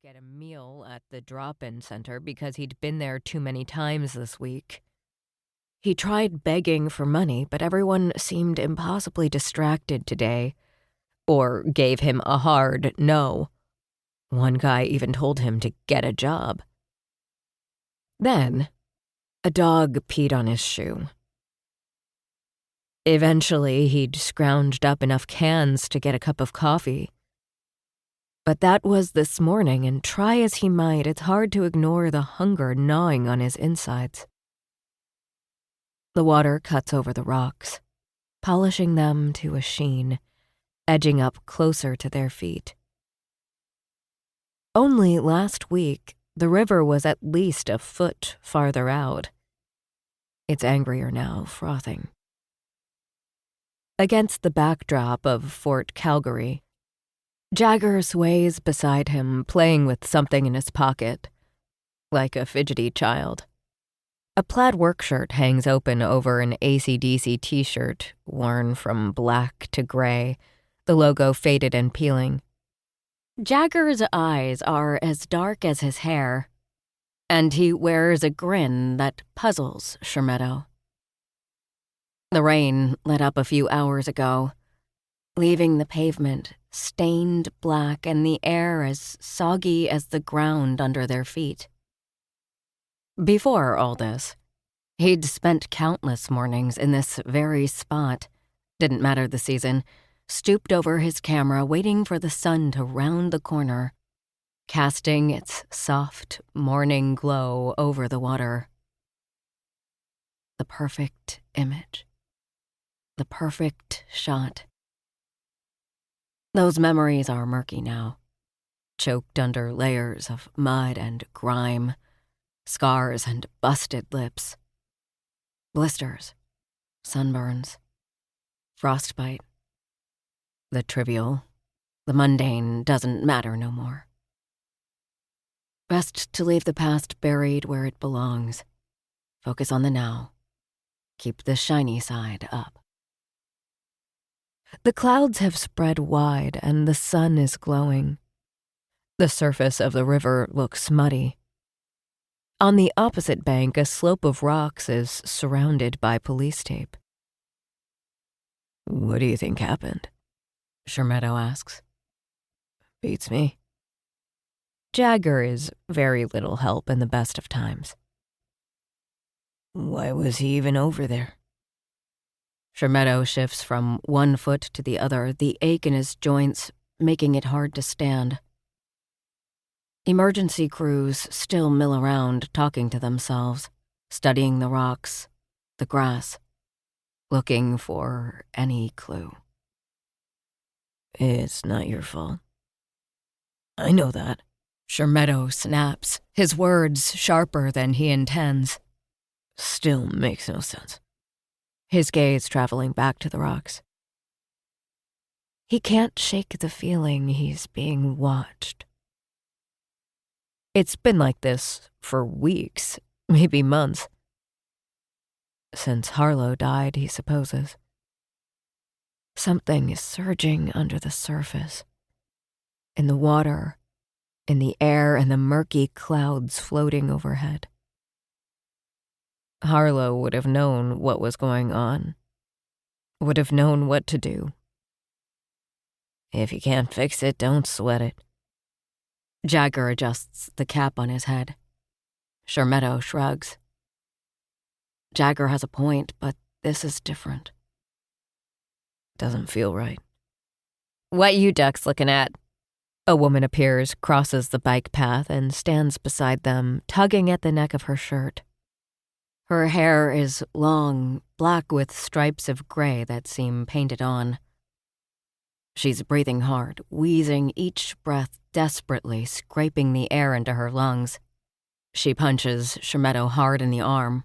get a meal at the drop-in center because he'd been there too many times this week. He tried begging for money, but everyone seemed impossibly distracted today, or gave him a hard no. One guy even told him to get a job. Then, a dog peed on his shoe. Eventually, he'd scrounged up enough cans to get a cup of coffee. But that was this morning, and try as he might, it's hard to ignore the hunger gnawing on his insides. The water cuts over the rocks, polishing them to a sheen, edging up closer to their feet. Only last week, the river was at least a foot farther out. It's angrier now, frothing. Against the backdrop of Fort Calgary, Jagger sways beside him, playing with something in his pocket, like a fidgety child. A plaid work shirt hangs open over an AC/DC t-shirt, worn from black to gray, the logo faded and peeling. Jagger's eyes are as dark as his hair, and he wears a grin that puzzles Shermeto. The rain let up a few hours ago, leaving the pavement stained black and the air as soggy as the ground under their feet. Before all this, he'd spent countless mornings in this very spot, didn't matter the season, stooped over his camera waiting for the sun to round the corner, casting its soft morning glow over the water. The perfect image. The perfect shot. Those memories are murky now, choked under layers of mud and grime, scars and busted lips, blisters, sunburns, frostbite. The trivial, the mundane doesn't matter no more. Best to leave the past buried where it belongs. Focus on the now. Keep the shiny side up. The clouds have spread wide and the sun is glowing. The surface of the river looks muddy. On the opposite bank, a slope of rocks is surrounded by police tape. "What do you think happened?" Shermeto asks. "Beats me." Jagger is very little help in the best of times. "Why was he even over there?" Shermeto shifts from one foot to the other, the ache in his joints making it hard to stand. Emergency crews still mill around, talking to themselves, studying the rocks, the grass, looking for any clue. "It's not your fault." "I know that." Shermeto snaps, his words sharper than he intends. "Still makes no sense." His gaze traveling back to the rocks. He can't shake the feeling he's being watched. It's been like this for weeks, maybe months. Since Harlow died, he supposes. Something is surging under the surface. In the water, in the air, and the murky clouds floating overhead. Harlow would have known what was going on. Would have known what to do. "If you can't fix it, don't sweat it." Jagger adjusts the cap on his head. Shermeto shrugs. Jagger has a point, but this is different. "Doesn't feel right." "What you ducks looking at?" A woman appears, crosses the bike path, and stands beside them, tugging at the neck of her shirt. Her hair is long, black with stripes of gray that seem painted on. She's breathing hard, wheezing each breath desperately, scraping the air into her lungs. She punches Shermeto hard in the arm.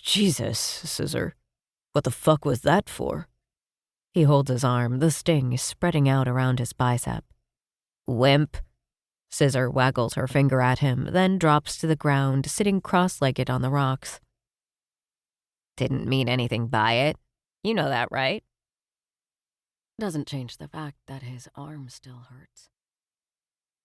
"Jesus, Scissor, what the fuck was that for?" He holds his arm, the sting spreading out around his bicep. "Wimp." Scissor waggles her finger at him, then drops to the ground, sitting cross-legged on the rocks. "Didn't mean anything by it. You know that, right?" Doesn't change the fact that his arm still hurts.